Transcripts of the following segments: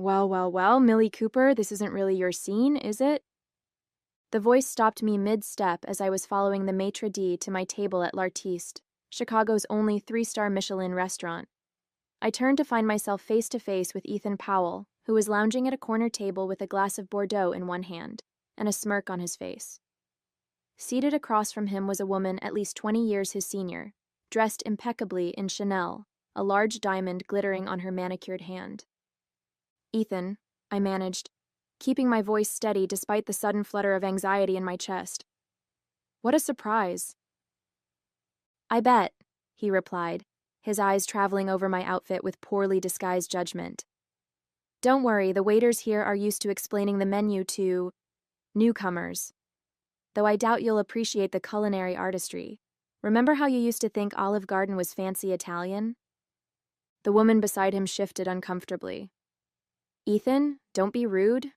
Well, Millie Cooper, this isn't really your scene, is it? The voice stopped me mid-step as I was following the maitre d' to my table at L'Artiste, Chicago's only three-star Michelin restaurant. I turned to find myself face-to-face with Ethan Powell, who was lounging at a corner table with a glass of Bordeaux in one hand and a smirk on his face. Seated across from him was a woman at least 20 years his senior, dressed impeccably in Chanel, a large diamond glittering on her manicured hand. "Ethan," I managed, keeping my voice steady despite the sudden flutter of anxiety in my chest. "What a surprise." "I bet," he replied, his eyes traveling over my outfit with poorly disguised judgment. "Don't worry, the waiters here are used to explaining the menu to newcomers. Though I doubt you'll appreciate the culinary artistry. Remember how you used to think Olive Garden was fancy Italian?" The woman beside him shifted uncomfortably. "Ethan, don't be rude."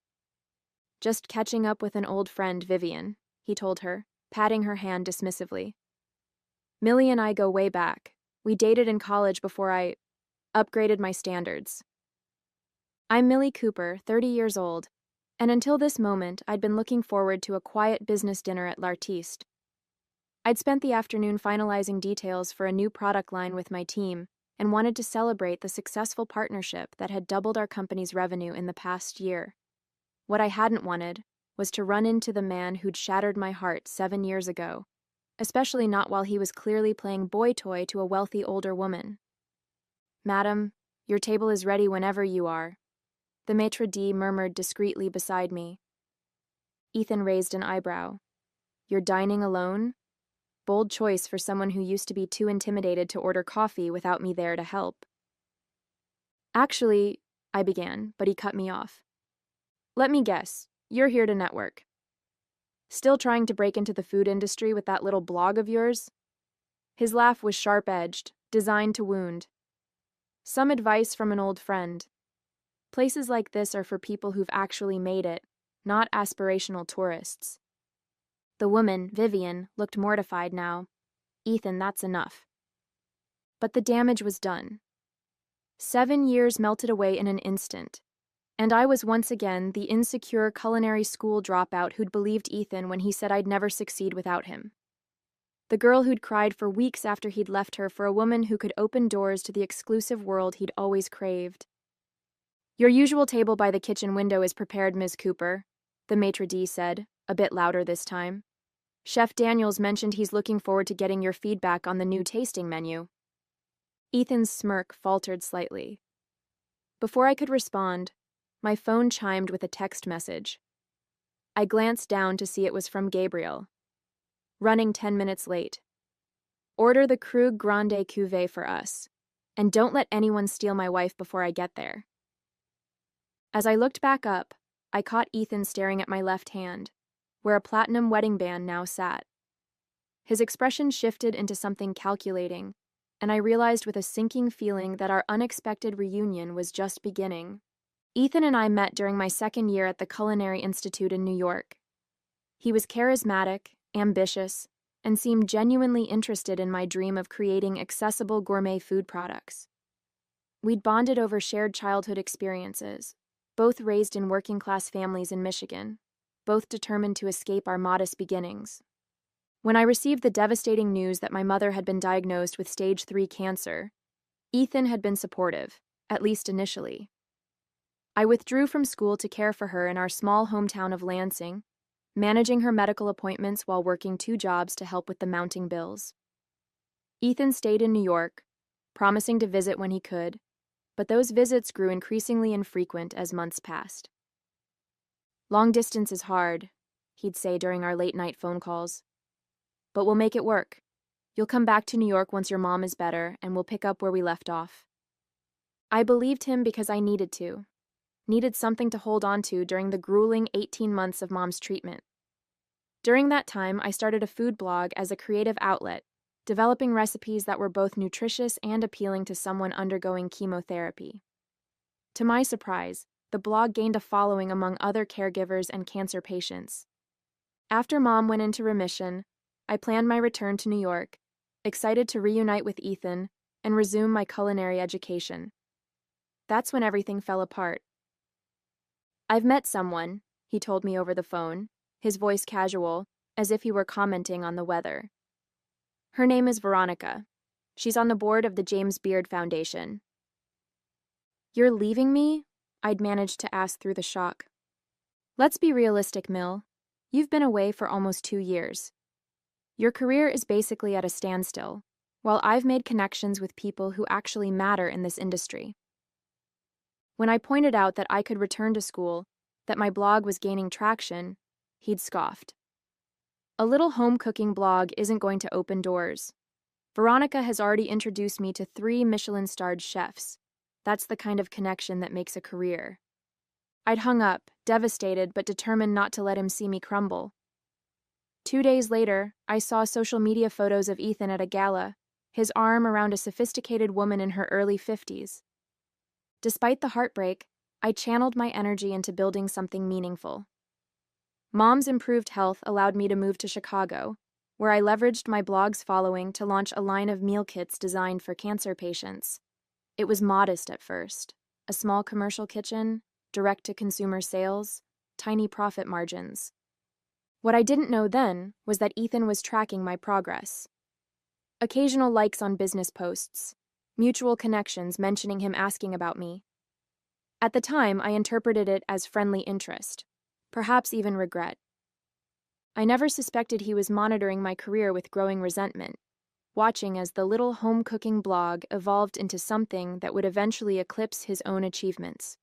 "Just catching up with an old friend, Vivian," he told her, patting her hand dismissively. "Millie and I go way back. We dated in college before I upgraded my standards. I'm Millie Cooper, 30 years old, and until this moment, I'd been looking forward to a quiet business dinner at L'Artiste. I'd spent the afternoon finalizing details for a new product line with my team and wanted to celebrate the successful partnership that had doubled our company's revenue in the past year. What I hadn't wanted was to run into the man who'd shattered my heart 7 years ago, especially not while he was clearly playing boy toy to a wealthy older woman. "Madam, your table is ready whenever you are," the maitre d' murmured discreetly beside me. Ethan raised an eyebrow. "You're dining alone? Bold choice for someone who used to be too intimidated to order coffee without me there to help." "Actually," I began, but he cut me off. "Let me guess, you're here to network. Still trying to break into the food industry with that little blog of yours?" His laugh was sharp-edged, designed to wound. "Some advice from an old friend. Places like this are for people who've actually made it, not aspirational tourists." The woman, Vivian, looked mortified now. "Ethan, that's enough." But the damage was done. 7 years melted away in an instant, and I was once again the insecure culinary school dropout who'd believed Ethan when he said I'd never succeed without him. The girl who'd cried for weeks after he'd left her for a woman who could open doors to the exclusive world he'd always craved. "Your usual table by the kitchen window is prepared, Ms. Cooper," the maitre d' said, a bit louder this time. "Chef Daniels mentioned he's looking forward to getting your feedback on the new tasting menu." Ethan's smirk faltered slightly. Before I could respond, my phone chimed with a text message. I glanced down to see it was from Gabriel. "Running 10 minutes late. Order the Krug Grande Cuvée for us, and don't let anyone steal my wife before I get there." As I looked back up, I caught Ethan staring at my left hand, where a platinum wedding band now sat. His expression shifted into something calculating, and I realized with a sinking feeling that our unexpected reunion was just beginning. Ethan and I met during my second year at the Culinary Institute in New York. He was charismatic, ambitious, and seemed genuinely interested in my dream of creating accessible gourmet food products. We'd bonded over shared childhood experiences, both raised in working-class families in Michigan, both determined to escape our modest beginnings. When I received the devastating news that my mother had been diagnosed with stage 3 cancer, Ethan had been supportive, at least initially. I withdrew from school to care for her in our small hometown of Lansing, managing her medical appointments while working 2 jobs to help with the mounting bills. Ethan stayed in New York, promising to visit when he could, but those visits grew increasingly infrequent as months passed. "Long distance is hard," he'd say during our late-night phone calls. "But we'll make it work. You'll come back to New York once your mom is better, and we'll pick up where we left off." I believed him because I needed something to hold on to during the grueling 18 months of Mom's treatment. During that time, I started a food blog as a creative outlet, developing recipes that were both nutritious and appealing to someone undergoing chemotherapy. To my surprise, the blog gained a following among other caregivers and cancer patients. After Mom went into remission, I planned my return to New York, excited to reunite with Ethan and resume my culinary education. That's when everything fell apart. I've met someone, he told me over the phone, his voice casual, as if he were commenting on the weather. Her name is Veronica. She's on the board of the James Beard Foundation. You're leaving me? I'd managed to ask through the shock. Let's be realistic, Mill. You've been away for almost 2 years. Your career is basically at a standstill, while I've made connections with people who actually matter in this industry. When I pointed out that I could return to school, that my blog was gaining traction, he'd scoffed. A little home cooking blog isn't going to open doors. Veronica has already introduced me to 3 Michelin-starred chefs. That's the kind of connection that makes a career. I'd hung up, devastated but determined not to let him see me crumble. 2 days later, I saw social media photos of Ethan at a gala, his arm around a sophisticated woman in her early 50s. Despite the heartbreak, I channeled my energy into building something meaningful. Mom's improved health allowed me to move to Chicago, where I leveraged my blog's following to launch a line of meal kits designed for cancer patients. It was modest at first, a small commercial kitchen, direct-to-consumer sales, tiny profit margins. What I didn't know then was that Ethan was tracking my progress. Occasional likes on business posts, mutual connections mentioning him asking about me. At the time, I interpreted it as friendly interest, perhaps even regret. I never suspected he was monitoring my career with growing resentment, watching as the little home cooking blog evolved into something that would eventually eclipse his own achievements.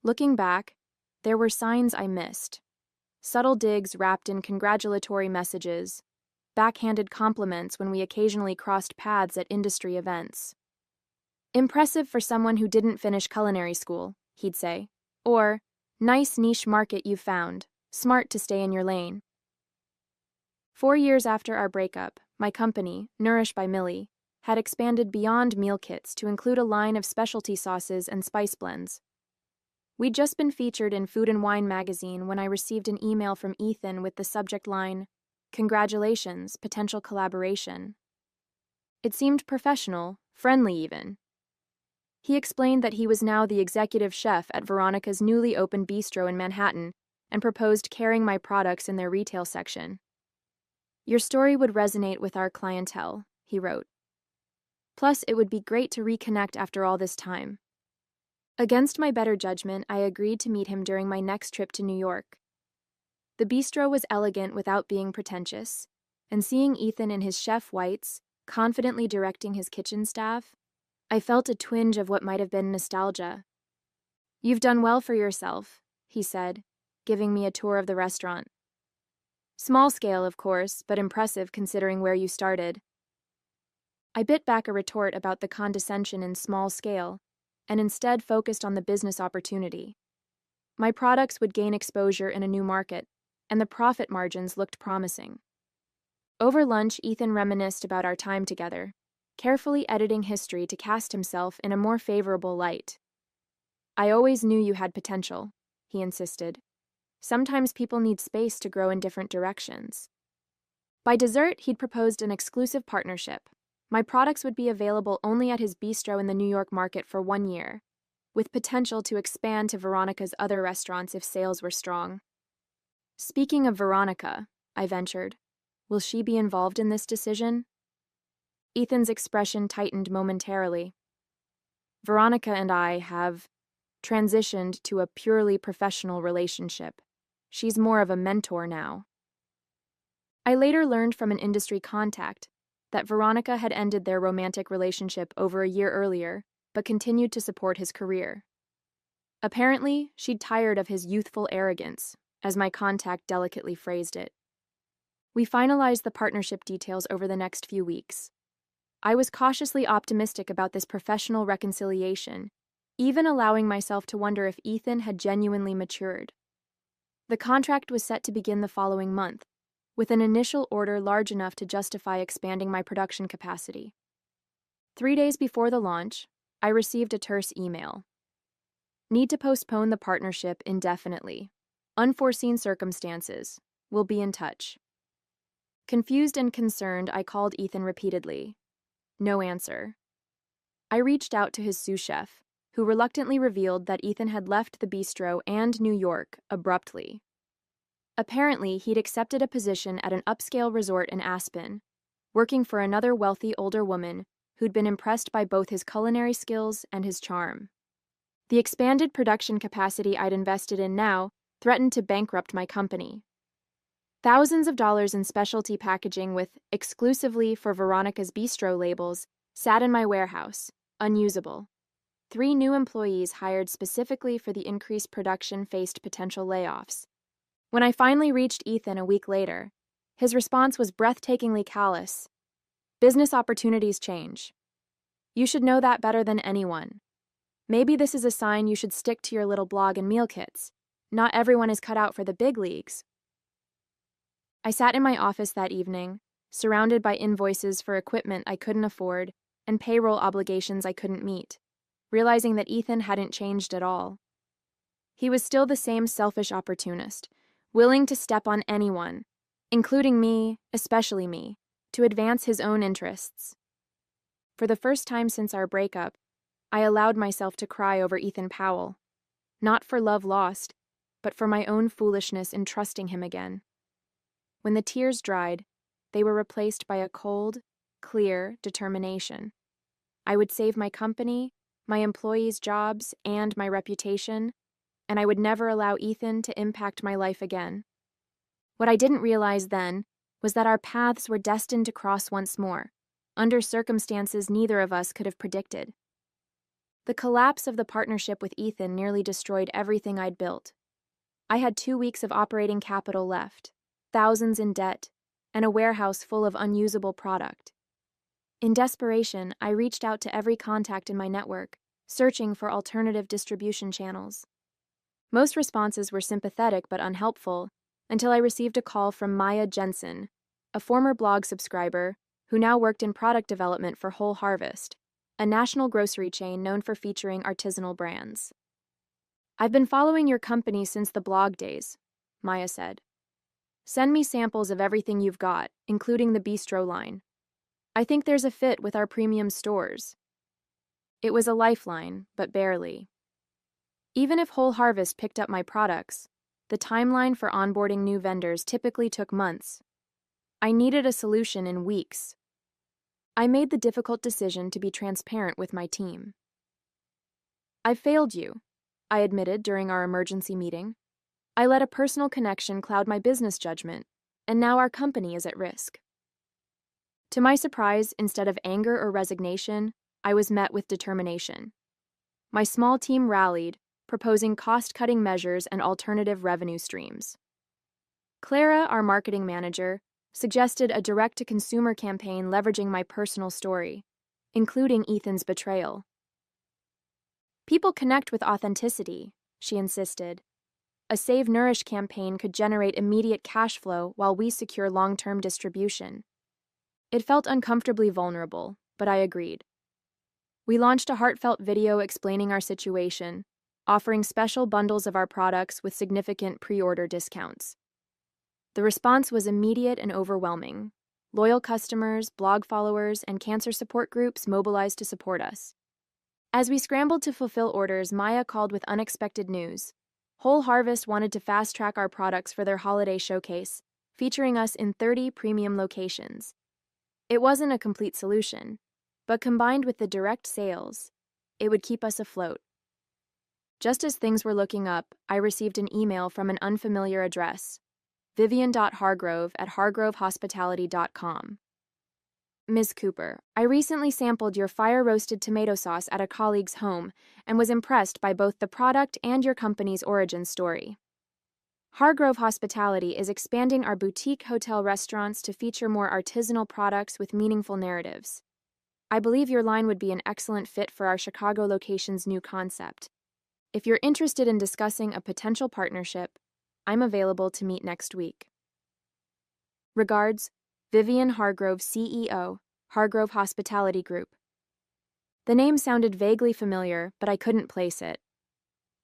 Looking back, there were signs I missed. Subtle digs wrapped in congratulatory messages, backhanded compliments when we occasionally crossed paths at industry events. Impressive for someone who didn't finish culinary school, he'd say. Or, nice niche market you've found, smart to stay in your lane. 4 years after our breakup, my company, Nourish by Millie, had expanded beyond meal kits to include a line of specialty sauces and spice blends. We'd just been featured in Food and Wine magazine when I received an email from Ethan with the subject line, "Congratulations, potential collaboration." It seemed professional, friendly even. He explained that he was now the executive chef at Veronica's newly opened bistro in Manhattan and proposed carrying my products in their retail section. Your story would resonate with our clientele, he wrote. Plus, it would be great to reconnect after all this time. Against my better judgment, I agreed to meet him during my next trip to New York. The bistro was elegant without being pretentious, and seeing Ethan in his chef whites, confidently directing his kitchen staff, I felt a twinge of what might have been nostalgia. You've done well for yourself, he said, giving me a tour of the restaurant. Small scale, of course, but impressive considering where you started. I bit back a retort about the condescension in small scale, and instead focused on the business opportunity. My products would gain exposure in a new market, and the profit margins looked promising. Over lunch, Ethan reminisced about our time together, carefully editing history to cast himself in a more favorable light. I always knew you had potential, he insisted. Sometimes people need space to grow in different directions. By dessert, he'd proposed an exclusive partnership. My products would be available only at his bistro in the New York market for 1 year, with potential to expand to Veronica's other restaurants if sales were strong. Speaking of Veronica, I ventured, will she be involved in this decision? Ethan's expression tightened momentarily. Veronica and I have transitioned to a purely professional relationship. She's more of a mentor now. I later learned from an industry contact that Veronica had ended their romantic relationship over a year earlier, but continued to support his career. Apparently, she'd tired of his youthful arrogance, as my contact delicately phrased it. We finalized the partnership details over the next few weeks. I was cautiously optimistic about this professional reconciliation, even allowing myself to wonder if Ethan had genuinely matured. The contract was set to begin the following month, with an initial order large enough to justify expanding my production capacity. 3 days before the launch, I received a terse email. Need to postpone the partnership indefinitely. Unforeseen circumstances. We'll be in touch. Confused and concerned, I called Ethan repeatedly. No answer. I reached out to his sous chef, who reluctantly revealed that Ethan had left the bistro and New York abruptly. Apparently, he'd accepted a position at an upscale resort in Aspen, working for another wealthy older woman who'd been impressed by both his culinary skills and his charm. The expanded production capacity I'd invested in now threatened to bankrupt my company. Thousands of dollars in specialty packaging with exclusively for Veronica's Bistro labels sat in my warehouse, unusable. 3 new employees hired specifically for the increased production faced potential layoffs. When I finally reached Ethan a week later, his response was breathtakingly callous. Business opportunities change. You should know that better than anyone. Maybe this is a sign you should stick to your little blog and meal kits. Not everyone is cut out for the big leagues. I sat in my office that evening, surrounded by invoices for equipment I couldn't afford and payroll obligations I couldn't meet, realizing that Ethan hadn't changed at all. He was still the same selfish opportunist, willing to step on anyone, including me, especially me, to advance his own interests. For the first time since our breakup, I allowed myself to cry over Ethan Powell, not for love lost, but for my own foolishness in trusting him again. When the tears dried, they were replaced by a cold, clear determination. I would save my company, my employees' jobs, and my reputation, and I would never allow Ethan to impact my life again. What I didn't realize then was that our paths were destined to cross once more, under circumstances neither of us could have predicted. The collapse of the partnership with Ethan nearly destroyed everything I'd built. I had 2 weeks of operating capital left, thousands in debt, and a warehouse full of unusable product. In desperation, I reached out to every contact in my network, searching for alternative distribution channels. Most responses were sympathetic but unhelpful, until I received a call from Maya Jensen, a former blog subscriber who now worked in product development for Whole Harvest, a national grocery chain known for featuring artisanal brands. "I've been following your company since the blog days," Maya said. "Send me samples of everything you've got, including the bistro line. I think there's a fit with our premium stores." It was a lifeline, but barely. Even if Whole Harvest picked up my products, the timeline for onboarding new vendors typically took months. I needed a solution in weeks. I made the difficult decision to be transparent with my team. "I've failed you," I admitted during our emergency meeting. "I let a personal connection cloud my business judgment, and now our company is at risk." To my surprise, instead of anger or resignation, I was met with determination. My small team rallied, proposing cost-cutting measures and alternative revenue streams. Clara, our marketing manager, suggested a direct-to-consumer campaign leveraging my personal story, including Ethan's betrayal. "People connect with authenticity," she insisted. "A Save Nourish campaign could generate immediate cash flow while we secure long-term distribution." It felt uncomfortably vulnerable, but I agreed. We launched a heartfelt video explaining our situation, offering special bundles of our products with significant pre-order discounts. The response was immediate and overwhelming. Loyal customers, blog followers, and cancer support groups mobilized to support us. As we scrambled to fulfill orders, Maya called with unexpected news. Whole Harvest wanted to fast-track our products for their holiday showcase, featuring us in 30 premium locations. It wasn't a complete solution, but combined with the direct sales, it would keep us afloat. Just as things were looking up, I received an email from an unfamiliar address, vivian.hargrove@hargrovehospitality.com. "Ms. Cooper, I recently sampled your fire-roasted tomato sauce at a colleague's home and was impressed by both the product and your company's origin story. Hargrove Hospitality is expanding our boutique hotel restaurants to feature more artisanal products with meaningful narratives. I believe your line would be an excellent fit for our Chicago location's new concept. If you're interested in discussing a potential partnership, I'm available to meet next week. Regards, Vivian Hargrove, CEO, Hargrove Hospitality Group." The name sounded vaguely familiar, but I couldn't place it.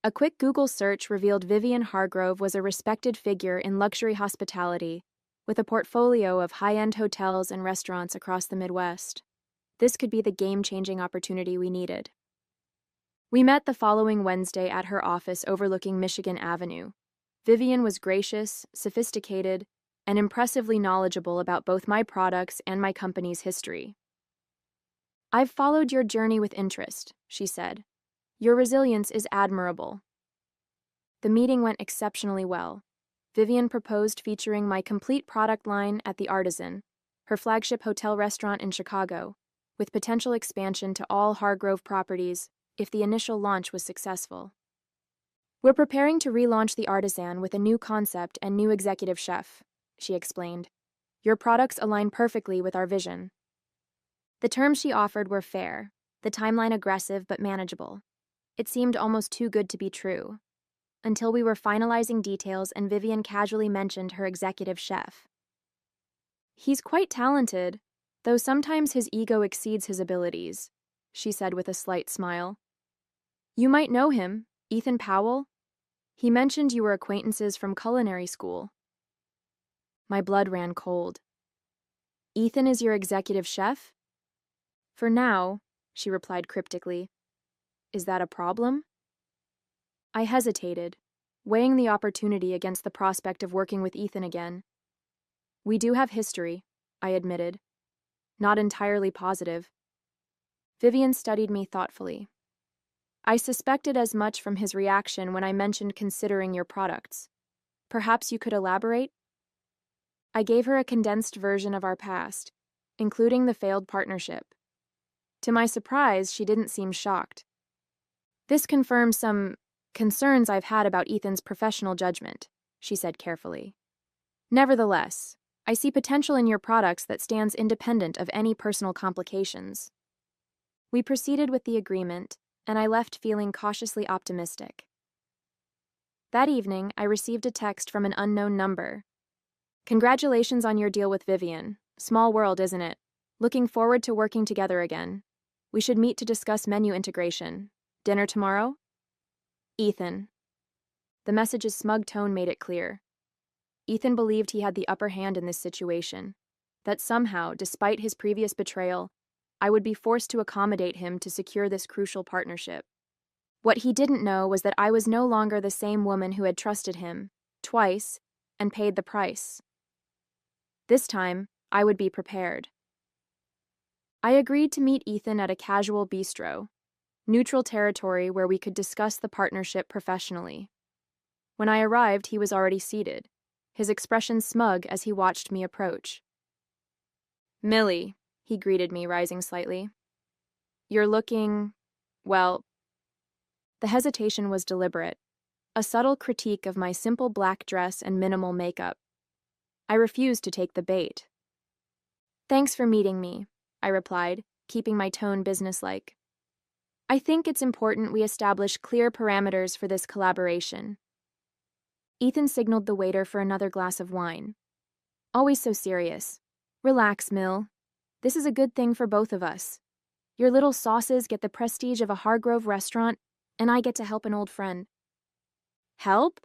A quick Google search revealed Vivian Hargrove was a respected figure in luxury hospitality, with a portfolio of high-end hotels and restaurants across the Midwest. This could be the game-changing opportunity we needed. We met the following Wednesday at her office overlooking Michigan Avenue. Vivian was gracious, sophisticated, and impressively knowledgeable about both my products and my company's history. "I've followed your journey with interest," she said. "Your resilience is admirable." The meeting went exceptionally well. Vivian proposed featuring my complete product line at the Artisan, her flagship hotel restaurant in Chicago, with potential expansion to all Hargrove properties if the initial launch was successful. "We're preparing to relaunch the Artisan with a new concept and new executive chef," she explained. "Your products align perfectly with our vision." The terms she offered were fair, the timeline aggressive but manageable. It seemed almost too good to be true, until we were finalizing details and Vivian casually mentioned her executive chef. "He's quite talented, though sometimes his ego exceeds his abilities," she said with a slight smile. "You might know him, Ethan Powell. He mentioned you were acquaintances from culinary school." My blood ran cold. "Ethan is your executive chef?" "For now," she replied cryptically. "Is that a problem?" I hesitated, weighing the opportunity against the prospect of working with Ethan again. "We do have history," I admitted. "Not entirely positive." Vivian studied me thoughtfully. "I suspected as much from his reaction when I mentioned considering your products. Perhaps you could elaborate?" I gave her a condensed version of our past, including the failed partnership. To my surprise, she didn't seem shocked. "This confirms some concerns I've had about Ethan's professional judgment," she said carefully. "Nevertheless, I see potential in your products that stands independent of any personal complications." We proceeded with the agreement, and I left feeling cautiously optimistic. That evening, I received a text from an unknown number. "Congratulations on your deal with Vivian. Small world, isn't it? Looking forward to working together again. We should meet to discuss menu integration. Dinner tomorrow? Ethan." The message's smug tone made it clear. Ethan believed he had the upper hand in this situation, that somehow, despite his previous betrayal, I would be forced to accommodate him to secure this crucial partnership. What he didn't know was that I was no longer the same woman who had trusted him, twice, and paid the price. This time, I would be prepared. I agreed to meet Ethan at a casual bistro, neutral territory where we could discuss the partnership professionally. When I arrived, he was already seated, his expression smug as he watched me approach. "Millie," he greeted me, rising slightly. "You're looking, well..." The hesitation was deliberate, a subtle critique of my simple black dress and minimal makeup. I refused to take the bait. "Thanks for meeting me," I replied, keeping my tone businesslike. "I think it's important we establish clear parameters for this collaboration." Ethan signaled the waiter for another glass of wine. "Always so serious. Relax, Mill. This is a good thing for both of us. Your little sauces get the prestige of a Hargrove restaurant, and I get to help an old friend." "Help?"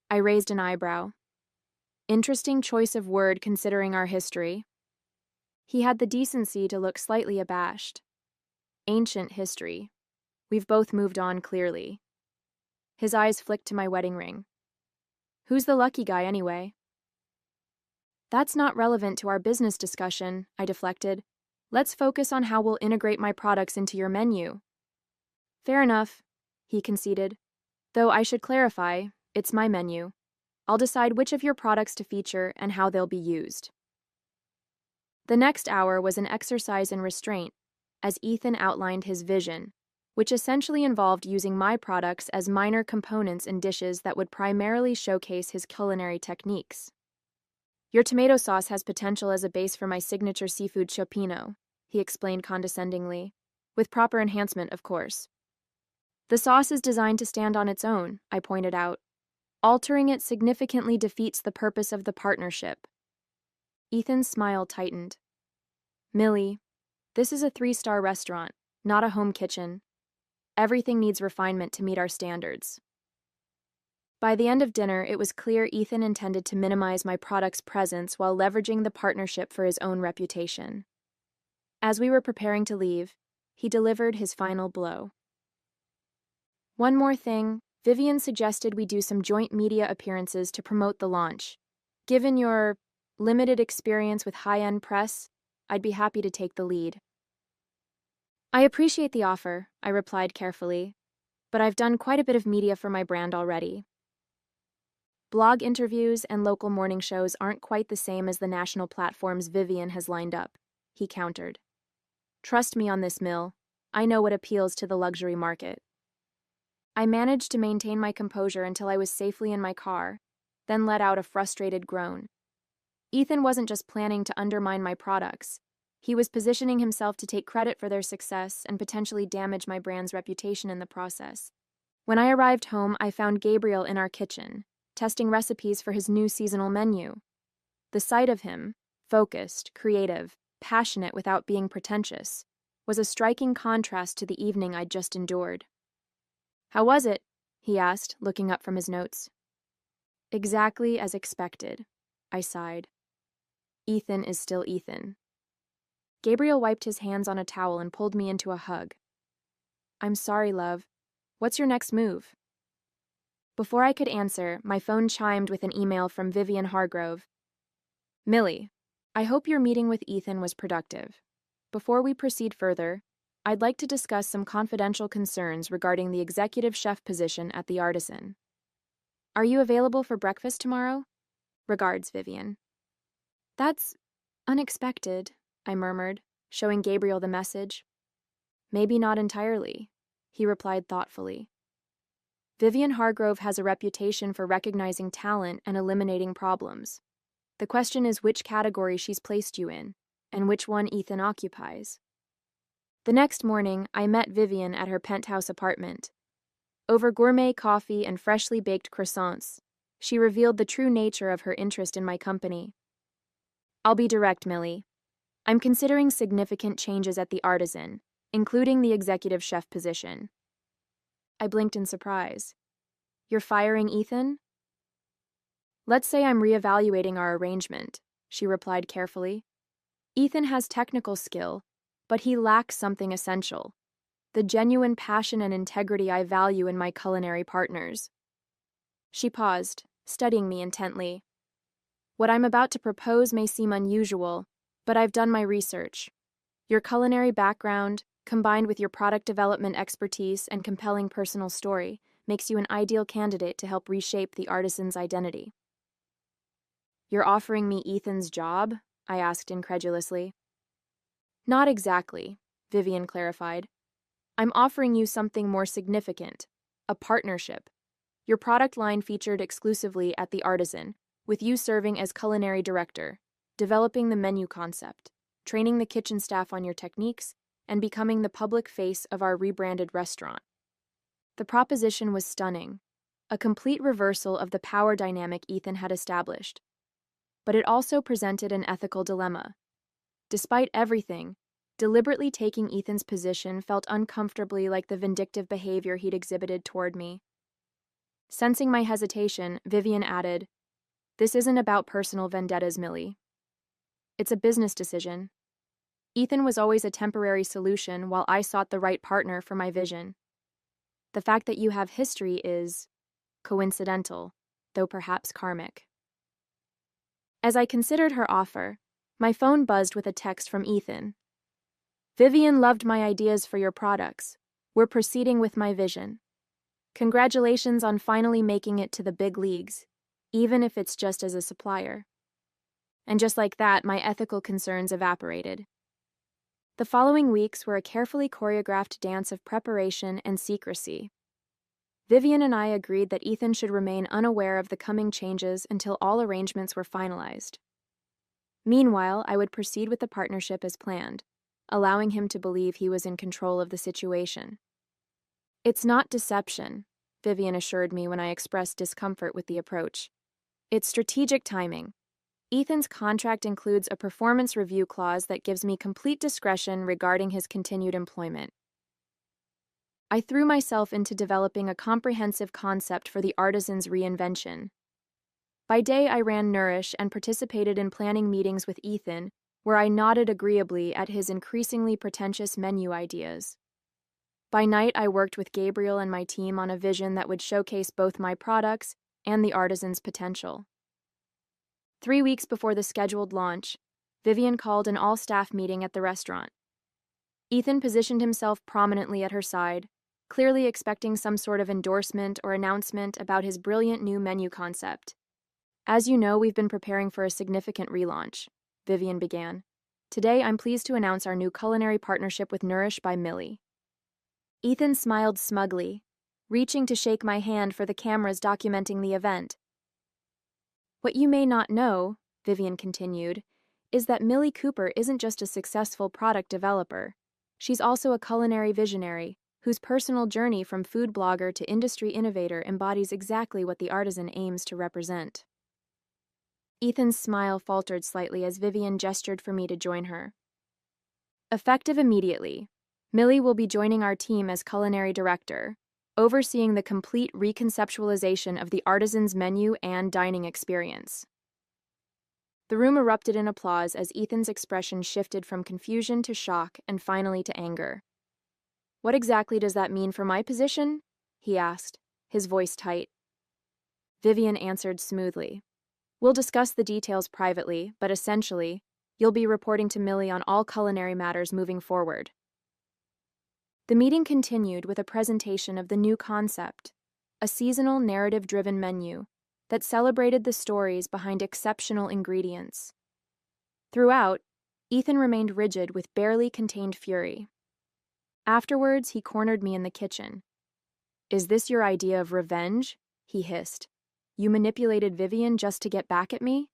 I raised an eyebrow. Interesting choice of word considering our history. He had the decency to look slightly abashed. Ancient history. We've both moved on clearly. His eyes flicked to my wedding ring. "Who's the lucky guy anyway?" "That's not relevant to our business discussion," I deflected. "Let's focus on how we'll integrate my products into your menu." "Fair enough," he conceded. "Though I should clarify, it's my menu. I'll decide which of your products to feature and how they'll be used." The next hour was an exercise in restraint, as Ethan outlined his vision, which essentially involved using my products as minor components in dishes that would primarily showcase his culinary techniques. "Your tomato sauce has potential as a base for my signature seafood cioppino," he explained condescendingly, "with proper enhancement, of course." "The sauce is designed to stand on its own," I pointed out. "Altering it significantly defeats the purpose of the partnership." Ethan's smile tightened. "Millie, this is a 3-star restaurant, not a home kitchen. Everything needs refinement to meet our standards." By the end of dinner, it was clear Ethan intended to minimize my product's presence while leveraging the partnership for his own reputation. As we were preparing to leave, he delivered his final blow. One more thing, Vivian suggested we do some joint media appearances to promote the launch. Given your limited experience with high-end press, I'd be happy to take the lead. I appreciate the offer, I replied carefully, but I've done quite a bit of media for my brand already. Blog interviews and local morning shows aren't quite the same as the national platforms Vivian has lined up, he countered. Trust me on this, Mill. I know what appeals to the luxury market. I managed to maintain my composure until I was safely in my car, then let out a frustrated groan. Ethan wasn't just planning to undermine my products. He was positioning himself to take credit for their success and potentially damage my brand's reputation in the process. When I arrived home, I found Gabriel in our kitchen, testing recipes for his new seasonal menu. The sight of him, focused, creative, passionate without being pretentious, was a striking contrast to the evening I'd just endured. "How was it?" he asked, looking up from his notes. "Exactly as expected," I sighed. Ethan is still Ethan. Gabriel wiped his hands on a towel and pulled me into a hug. "I'm sorry, love. What's your next move?" Before I could answer, my phone chimed with an email from Vivian Hargrove. "Millie, I hope your meeting with Ethan was productive. Before we proceed further, I'd like to discuss some confidential concerns regarding the executive chef position at the Artisan. Are you available for breakfast tomorrow? Regards, Vivian." "That's unexpected," I murmured, showing Gabriel the message. "Maybe not entirely," he replied thoughtfully. "Vivian Hargrove has a reputation for recognizing talent and eliminating problems. The question is which category she's placed you in, and which one Ethan occupies." The next morning, I met Vivian at her penthouse apartment. Over gourmet coffee and freshly baked croissants, she revealed the true nature of her interest in my company. "I'll be direct, Millie. I'm considering significant changes at the Artisan, including the executive chef position." I blinked in surprise. "You're firing Ethan?" "Let's say I'm reevaluating our arrangement," she replied carefully. "Ethan has technical skill, but he lacks something essential: the genuine passion and integrity I value in my culinary partners." She paused, studying me intently. "What I'm about to propose may seem unusual, but I've done my research. Your culinary background, combined with your product development expertise and compelling personal story, makes you an ideal candidate to help reshape the Artisan's identity." "You're offering me Ethan's job?" I asked incredulously. "Not exactly," Vivian clarified. "I'm offering you something more significant, a partnership. Your product line featured exclusively at the Artisan, with you serving as culinary director, developing the menu concept, training the kitchen staff on your techniques, and becoming the public face of our rebranded restaurant." The proposition was stunning, a complete reversal of the power dynamic Ethan had established. But it also presented an ethical dilemma. Despite everything, deliberately taking Ethan's position felt uncomfortably like the vindictive behavior he'd exhibited toward me. Sensing my hesitation, Vivian added, "This isn't about personal vendettas, Millie. It's a business decision. Ethan was always a temporary solution while I sought the right partner for my vision. The fact that you have history is coincidental, though perhaps karmic." As I considered her offer, my phone buzzed with a text from Ethan. "Vivian loved my ideas for your products. We're proceeding with my vision. Congratulations on finally making it to the big leagues, even if it's just as a supplier." And just like that, my ethical concerns evaporated. The following weeks were a carefully choreographed dance of preparation and secrecy. Vivian and I agreed that Ethan should remain unaware of the coming changes until all arrangements were finalized. Meanwhile, I would proceed with the partnership as planned, allowing him to believe he was in control of the situation. "It's not deception," Vivian assured me when I expressed discomfort with the approach. "It's strategic timing. Ethan's contract includes a performance review clause that gives me complete discretion regarding his continued employment." I threw myself into developing a comprehensive concept for the Artisan's reinvention. By day, I ran Nourish and participated in planning meetings with Ethan, where I nodded agreeably at his increasingly pretentious menu ideas. By night, I worked with Gabriel and my team on a vision that would showcase both my products and the artisan's potential. 3 weeks before the scheduled launch, Vivian called an all-staff meeting at the restaurant. Ethan positioned himself prominently at her side, clearly expecting some sort of endorsement or announcement about his brilliant new menu concept. As you know, we've been preparing for a significant relaunch, Vivian began. Today, I'm pleased to announce our new culinary partnership with Nourish by Millie. Ethan smiled smugly, reaching to shake my hand for the cameras documenting the event. What you may not know, Vivian continued, is that Millie Cooper isn't just a successful product developer. She's also a culinary visionary, whose personal journey from food blogger to industry innovator embodies exactly what the artisan aims to represent. Ethan's smile faltered slightly as Vivian gestured for me to join her. Effective immediately, Millie will be joining our team as culinary director, overseeing the complete reconceptualization of the artisan's menu and dining experience. The room erupted in applause as Ethan's expression shifted from confusion to shock and finally to anger. "What exactly does that mean for my position?" he asked, his voice tight. Vivian answered smoothly. "We'll discuss the details privately, but essentially, you'll be reporting to Millie on all culinary matters moving forward." The meeting continued with a presentation of the new concept, a seasonal narrative-driven menu that celebrated the stories behind exceptional ingredients. Throughout, Ethan remained rigid with barely contained fury. Afterwards, he cornered me in the kitchen. "Is this your idea of revenge?" he hissed. "You manipulated Vivian just to get back at me?"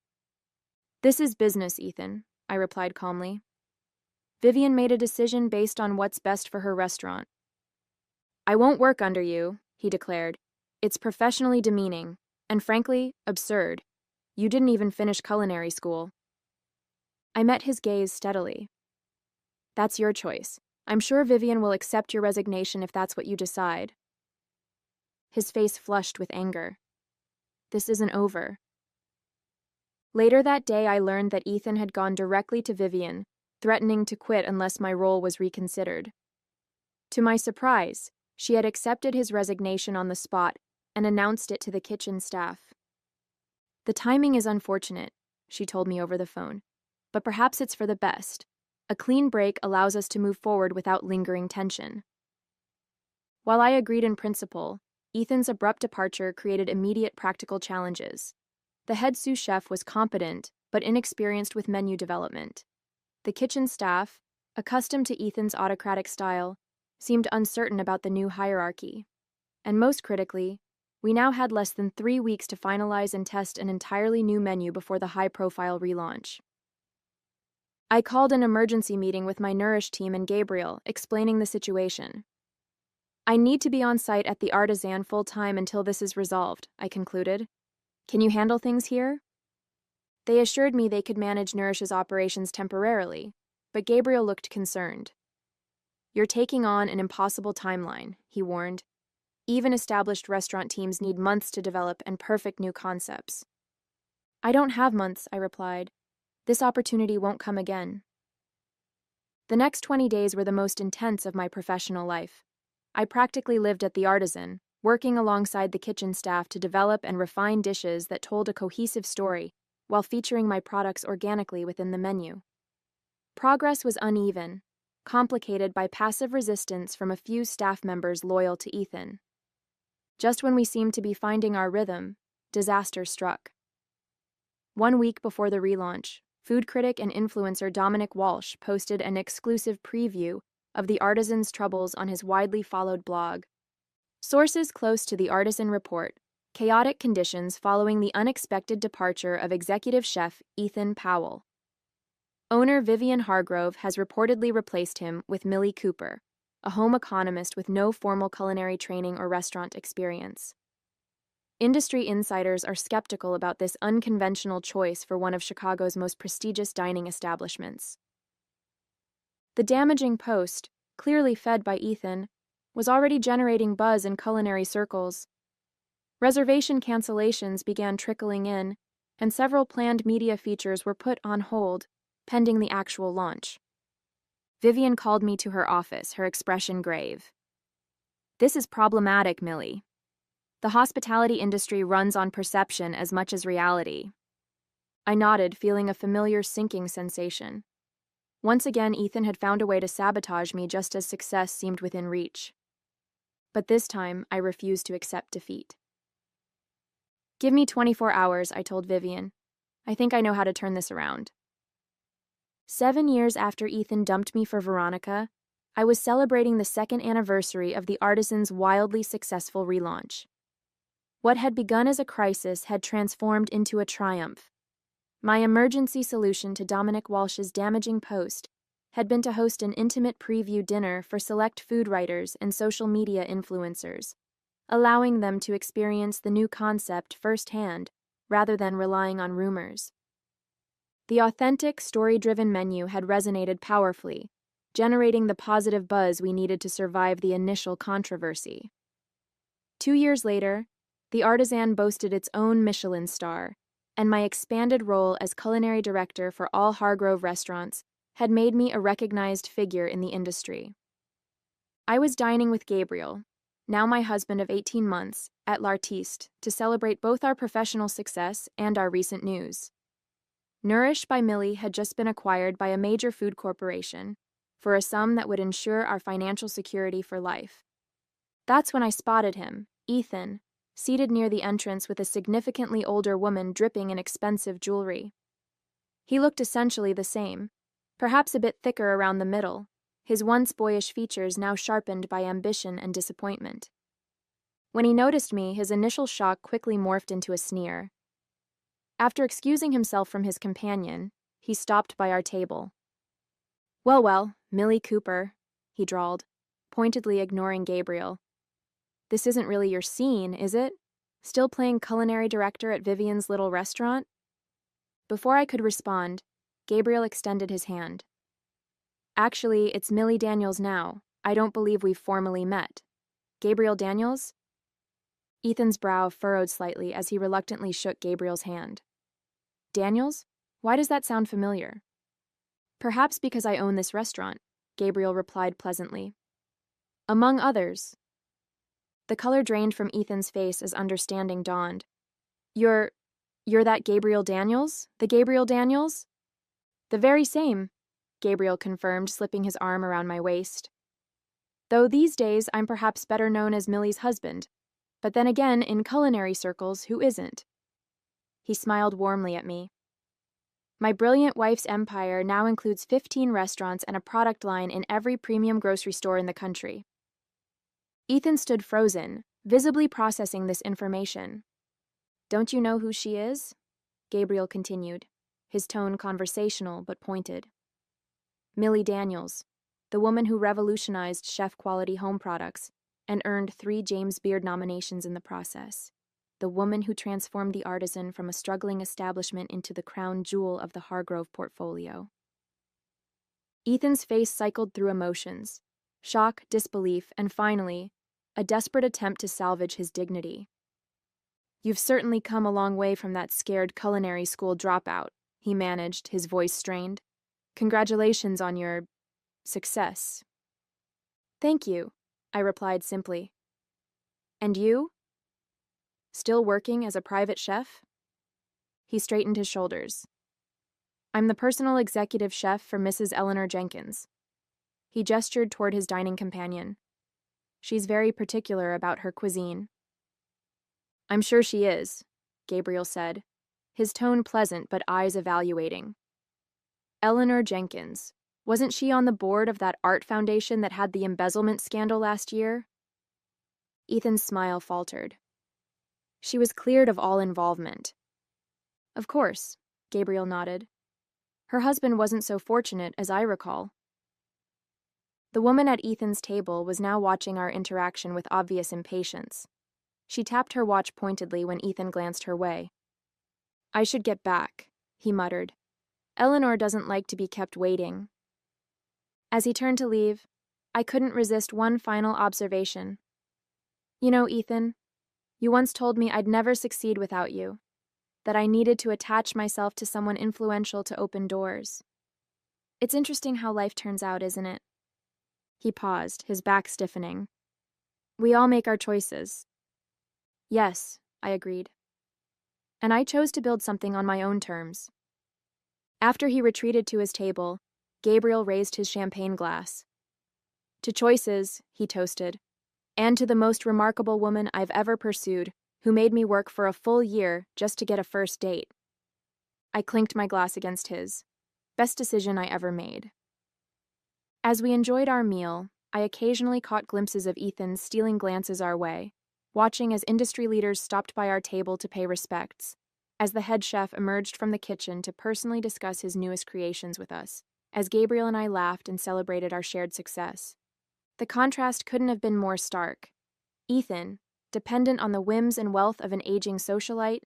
"This is business, Ethan," I replied calmly. "Vivian made a decision based on what's best for her restaurant." "I won't work under you," he declared. "It's professionally demeaning, and frankly, absurd. You didn't even finish culinary school." I met his gaze steadily. "That's your choice. I'm sure Vivian will accept your resignation if that's what you decide." His face flushed with anger. "This isn't over." Later that day, I learned that Ethan had gone directly to Vivian, threatening to quit unless my role was reconsidered. To my surprise, she had accepted his resignation on the spot and announced it to the kitchen staff. "The timing is unfortunate," she told me over the phone, "but perhaps it's for the best. A clean break allows us to move forward without lingering tension." While I agreed in principle, Ethan's abrupt departure created immediate practical challenges. The head sous chef was competent, but inexperienced with menu development. The kitchen staff, accustomed to Ethan's autocratic style, seemed uncertain about the new hierarchy. And most critically, we now had less than 3 weeks to finalize and test an entirely new menu before the high-profile relaunch. I called an emergency meeting with my Nourish team and Gabriel, explaining the situation. "I need to be on site at the Artisan full-time until this is resolved," I concluded. "Can you handle things here?" They assured me they could manage Nourish's operations temporarily, but Gabriel looked concerned. "You're taking on an impossible timeline," he warned. "Even established restaurant teams need months to develop and perfect new concepts." "I don't have months," I replied. "This opportunity won't come again." The next 20 days were the most intense of my professional life. I practically lived at the Artisan, working alongside the kitchen staff to develop and refine dishes that told a cohesive story, while featuring my products organically within the menu. Progress was uneven, complicated by passive resistance from a few staff members loyal to Ethan. Just when we seemed to be finding our rhythm, disaster struck. 1 week before the relaunch, food critic and influencer Dominic Walsh posted an exclusive preview of the Artisan's troubles on his widely followed blog. Sources close to the Artisan report chaotic conditions following the unexpected departure of executive chef Ethan Powell. Owner Vivian Hargrove has reportedly replaced him with Millie Cooper, a home economist with no formal culinary training or restaurant experience. Industry insiders are skeptical about this unconventional choice for one of Chicago's most prestigious dining establishments. The damaging post, clearly fed by Ethan, was already generating buzz in culinary circles. Reservation cancellations began trickling in, and several planned media features were put on hold, pending the actual launch. Vivian called me to her office, her expression grave. This is problematic, Millie. The hospitality industry runs on perception as much as reality. I nodded, feeling a familiar sinking sensation. Once again, Ethan had found a way to sabotage me just as success seemed within reach. But this time, I refused to accept defeat. Give me 24 hours, I told Vivian. I think I know how to turn this around. 7 years after Ethan dumped me for Veronica, I was celebrating the second anniversary of the Artisan's wildly successful relaunch. What had begun as a crisis had transformed into a triumph. My emergency solution to Dominic Walsh's damaging post had been to host an intimate preview dinner for select food writers and social media influencers, allowing them to experience the new concept firsthand rather than relying on rumors. The authentic, story-driven menu had resonated powerfully, generating the positive buzz we needed to survive the initial controversy. 2 years later, the Artisan boasted its own Michelin star, and my expanded role as culinary director for all Hargrove restaurants had made me a recognized figure in the industry. I was dining with Gabriel, now my husband of 18 months, at L'Artiste to celebrate both our professional success and our recent news. Nourish by Millie had just been acquired by a major food corporation for a sum that would ensure our financial security for life. That's when I spotted him, Ethan, seated near the entrance with a significantly older woman dripping in expensive jewelry. He looked essentially the same, perhaps a bit thicker around the middle, his once boyish features now sharpened by ambition and disappointment. When he noticed me, his initial shock quickly morphed into a sneer. After excusing himself from his companion, he stopped by our table. Well, Millie Cooper, he drawled, pointedly ignoring Gabriel. This isn't really your scene, is it? Still playing culinary director at Vivian's little restaurant? Before I could respond, Gabriel extended his hand. Actually, it's Millie Daniels now. I don't believe we've formally met. Gabriel Daniels? Ethan's brow furrowed slightly as he reluctantly shook Gabriel's hand. Daniels? Why does that sound familiar? Perhaps because I own this restaurant, Gabriel replied pleasantly. Among others. The color drained from Ethan's face as understanding dawned. You're that Gabriel Daniels? The Gabriel Daniels? The very same, Gabriel confirmed, slipping his arm around my waist. Though these days I'm perhaps better known as Millie's husband, but then again, in culinary circles, who isn't? He smiled warmly at me. My brilliant wife's empire now includes 15 restaurants and a product line in every premium grocery store in the country. Ethan stood frozen, visibly processing this information. Don't you know who she is? Gabriel continued, his tone conversational but pointed. Millie Daniels, the woman who revolutionized chef-quality home products and earned 3 James Beard nominations in the process. The woman who transformed the Artisan from a struggling establishment into the crown jewel of the Hargrove portfolio. Ethan's face cycled through emotions. Shock, disbelief, and finally, a desperate attempt to salvage his dignity. You've certainly come a long way from that scared culinary school dropout, he managed, his voice strained. Congratulations on your success. Thank you, I replied simply. And you? Still working as a private chef? He straightened his shoulders. I'm the personal executive chef for Mrs. Eleanor Jenkins. He gestured toward his dining companion. She's very particular about her cuisine. I'm sure she is, Gabriel said, his tone pleasant but eyes evaluating. Eleanor Jenkins. Wasn't she on the board of that art foundation that had the embezzlement scandal last year? Ethan's smile faltered. She was cleared of all involvement. Of course, Gabriel nodded. Her husband wasn't so fortunate, as I recall. The woman at Ethan's table was now watching our interaction with obvious impatience. She tapped her watch pointedly when Ethan glanced her way. I should get back, he muttered. Eleanor doesn't like to be kept waiting. As he turned to leave, I couldn't resist one final observation. You know, Ethan, you once told me I'd never succeed without you, that I needed to attach myself to someone influential to open doors. It's interesting how life turns out, isn't it? He paused, his back stiffening. We all make our choices. Yes, I agreed. And I chose to build something on my own terms. After he retreated to his table, Gabriel raised his champagne glass. To choices, he toasted, and to the most remarkable woman I've ever pursued, who made me work for a full year just to get a first date. I clinked my glass against his. Best decision I ever made. As we enjoyed our meal, I occasionally caught glimpses of Ethan stealing glances our way, watching as industry leaders stopped by our table to pay respects, as the head chef emerged from the kitchen to personally discuss his newest creations with us, as Gabriel and I laughed and celebrated our shared success. The contrast couldn't have been more stark. Ethan, dependent on the whims and wealth of an aging socialite,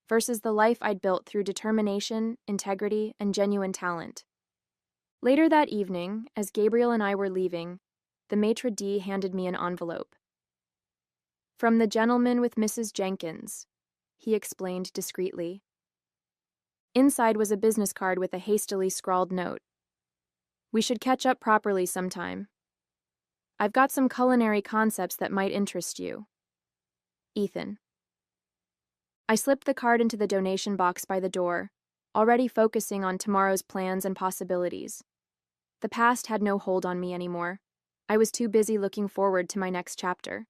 versus the life I'd built through determination, integrity, and genuine talent. Later that evening, as Gabriel and I were leaving, the maitre d' handed me an envelope. From the gentleman with Mrs. Jenkins, he explained discreetly. Inside was a business card with a hastily scrawled note. We should catch up properly sometime. I've got some culinary concepts that might interest you. Ethan. I slipped the card into the donation box by the door, already focusing on tomorrow's plans and possibilities. The past had no hold on me anymore. I was too busy looking forward to my next chapter.